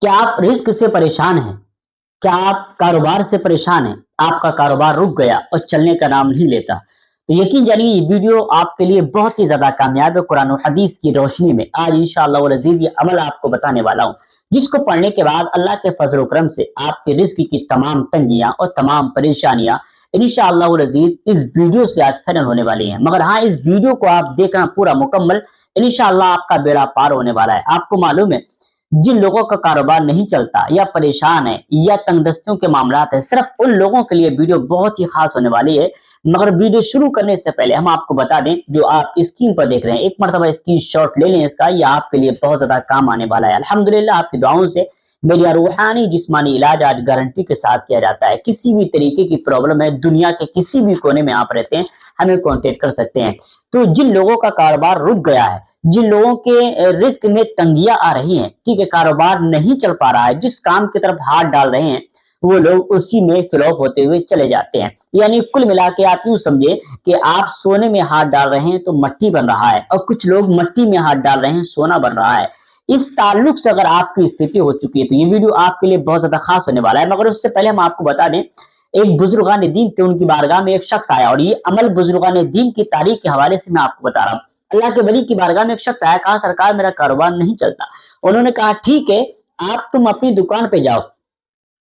क्या आप रिस्क से परेशान हैं? क्या आप कारोबार से परेशान हैं? आपका कारोबार रुक गया और चलने का नाम नहीं लेता। तो यकीन जानिए ये वीडियो आपके लिए बहुत ही ज़्यादा कामयाब है कुरान और हदीस की रोशनी में। आज इंशाअल्लाह वल अज़ीज़ ये अमल आपको बताने वाला हूँ, जिसको पढ़ने के बाद अल्लाह के फज़ल व करम से आपके रिज़्क की तमाम तंगियाँ और तमाम परेशानियाँ इंशाअल्लाह वल अज़ीज़ इस वीडियो से आज फ़ौरन होने वाली हैं। मगर हाँ, इस वीडियो को आप देखना पूरा मुकम्मल, इंशाअल्लाह आपका बेड़ा पार होने वाला है। आपको मालूम है, जिन लोगों का कारोबार नहीं चलता या परेशान है या तंगदस्तियों के मामलात है, सिर्फ उन लोगों के लिए वीडियो बहुत ही खास होने वाली है। मगर वीडियो शुरू करने से पहले हम आपको बता दें, जो आप स्क्रीन पर देख रहे हैं, एक मरतबा स्क्रीन शॉट ले लें इसका, यह आपके लिए बहुत ज्यादा काम आने वाला है। अल्हम्दुलिल्लाह आपकी दुआओं से मेरा रूहानी जिस्मानी इलाज आज गारंटी के साथ किया जाता है। किसी भी तरीके की प्रॉब्लम है, दुनिया के किसी भी कोने में आप रहते हैं, हमें कांटेक्ट कर सकते हैं। तो जिन लोगों का कारोबार रुक गया है, जिन लोगों के रिस्क में तंगियां आ रही हैं, ठीक है, कारोबार नहीं चल पा रहा है, जिस काम की तरफ हाथ डाल रहे हैं वो लोग उसी में फ्लॉप होते हुए चले जाते हैं। यानी कुल मिला के आप यूं समझे कि आप सोने में हाथ डाल रहे हैं तो मट्टी बन रहा है, और कुछ लोग मट्टी में हाथ डाल रहे हैं, सोना बन रहा है। इस ताल्लुक से अगर आपकी स्थिति हो चुकी है तो ये वीडियो आपके लिए बहुत ज्यादा खास होने वाला है। मगर उससे पहले हम आपको बता दें, एक बुजुर्गान दीन थे, उनकी बारगाह में एक शख्स आया, और ये अमल बुजुर्गान दीन की तारीख के हवाले से मैं आपको बता रहा हूँ। अल्लाह के वली की बारगाह में एक शख्स आया, कहा सरकार मेरा कारोबार नहीं चलता। उन्होंने कहा ठीक है, आप तुम अपनी दुकान पे जाओ,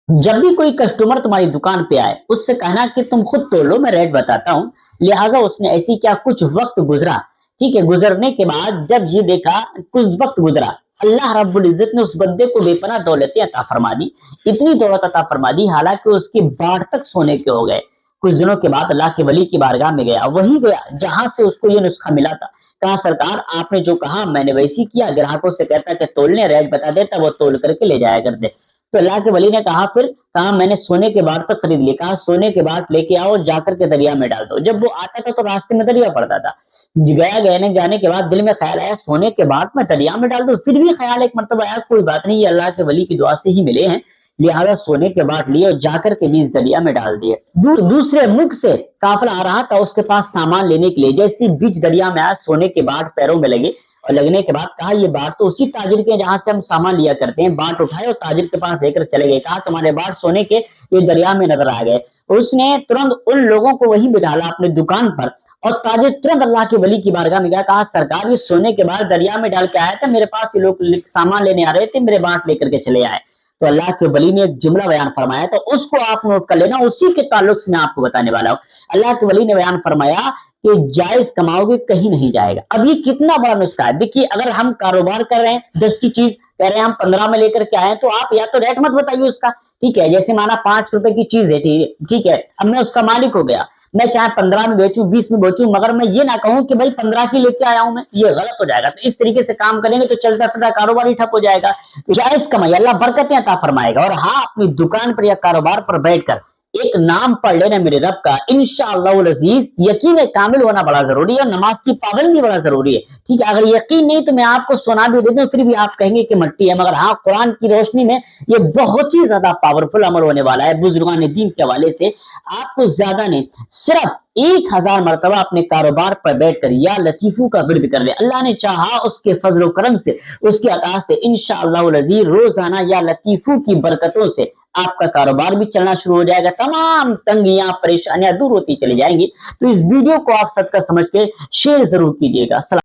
जब भी कोई कस्टमर तुम्हारी दुकान पे आए उससे कहना कि तुम खुद तोल लो, मैं रेट बताता हूँ। लिहाजा उसने ऐसी क्या, कुछ वक्त गुजरा, ठीक है, गुजरने के बाद जब ये देखा, कुछ वक्त गुजरा, अल्लाह रब्बुल इज्जत ने उस बंदे को बेपनाह दौलतें अता फरमा दी, इतनी दौलत अता फरमा दी, हालांकि उसके बाढ़ तक सोने के हो गए। कुछ दिनों के बाद अल्लाह के वली की बारगाह में गया, वही गया जहां से उसको ये नुस्खा मिला था। कहा सरकार आपने जो कहा मैंने वैसी किया, ग्राहकों से कहता कि तोलने रेट बता देता, वो तोल करके ले जाया करते। तो अल्लाह के वली ने कहा, फिर कहा मैंने सोने के बाद पर खरीद लिया। कहा सोने के बाद लेके आओ, जाकर के दरिया में डाल दो। जब वो आता था तो रास्ते में दरिया पड़ता था, गया गहने जाने के बाद दिल में ख्याल आया सोने के बाद मैं दरिया में डाल दूं। फिर भी ख्याल एक मरतबा आया, कोई बात नहीं, ये अल्लाह के वली की दुआ से ही मिले हैं, लिहाजा सोने के बाद लिए और जाकर के बीज दरिया में डाल दिए। दूसरे मुल्क से काफिला आ रहा था उसके पास सामान लेने के लिए, जैसे बीज दरिया में आया, सोने के बाद पैरों में लगे, और लगने के बाद कहा ये बाट तो उसी ताजिर के जहां से हम सामान लिया करते हैं। बाट उठाए और ताजिर के पास लेकर चले गए। कहा तुम्हारे बाट सोने के ये दरिया में नजर आ गए। उसने तुरंत उन लोगों को वहीं बिठाला अपनी दुकान पर, और ताजिर तुरंत अल्लाह के वली की बारगाह में गया। कहा सरकार ये सोने के बाद दरिया में डाल के आया था, मेरे पास ये लोग सामान लेने आ रहे थे, मेरे बाट लेकर के चले आए। तो अल्लाह के वली ने एक जुमला बयान फरमाया, तो उसको आप नोट कर लेना, उसी के ताल्लुक से मैं आपको बताने वाला हूँ। अल्लाह के वली ने बयान फरमाया कि जायज कमाओगे कहीं नहीं जाएगा। अब ये कितना बड़ा नुस्खा है। देखिए, अगर हम कारोबार कर रहे हैं, 10 की चीज कह रहे हैं हम 15 में लेकर के आए, तो आप या तो रेट मत बताइए उसका, ठीक है, जैसे माना 5 रुपए की चीज है, ठीक है, अब मैं उसका मालिक हो गया, मैं चाहे 15 में बेचूं, 20 में बेचूं, मगर मैं ये ना कहूं कि भाई 15 की लेके आया हूं मैं, ये गलत हो जाएगा। तो इस तरीके से काम करेंगे तो चलता फिरता कारोबार ही ठप हो जाएगा। तो जायज कमाई, अल्लाह बरकतें अता फरमाएगा। और हाँ, अपनी दुकान पर या कारोबार पर बैठकर एक नाम पढ़ लेना मेरे रब का, इंशाअल्लाह अज़ीज। यकीन कामिल होना बड़ा जरूरी है, नमाज की पाबंदी बड़ा जरूरी है, ठीक है। अगर यकीन नहीं तो मैं आपको सुना भी दे दूं, फिर भी आप कहेंगे कि मट्टी है, मगर हाँ, कुरान की रोशनी में ये बहुत ही ज्यादा पावरफुल अमल होने वाला है। बुजुर्गान दीन के हवाले से आपको ज्यादा नहीं, सिर्फ 1000 मरतबा अपने कारोबार पर बैठकर या लतीफू का विर्द कर ले। अल्लाह ने चाहा उसके फजल करम से, उसकी अता से इंशाअल्लाह अज़ीज रोजाना या लतीफू की बरकतों से आपका कारोबार भी चलना शुरू हो जाएगा, तमाम तंगियां परेशानियां दूर होती चली जाएंगी। तो इस वीडियो को आप सदका समझ के शेयर जरूर कीजिएगा।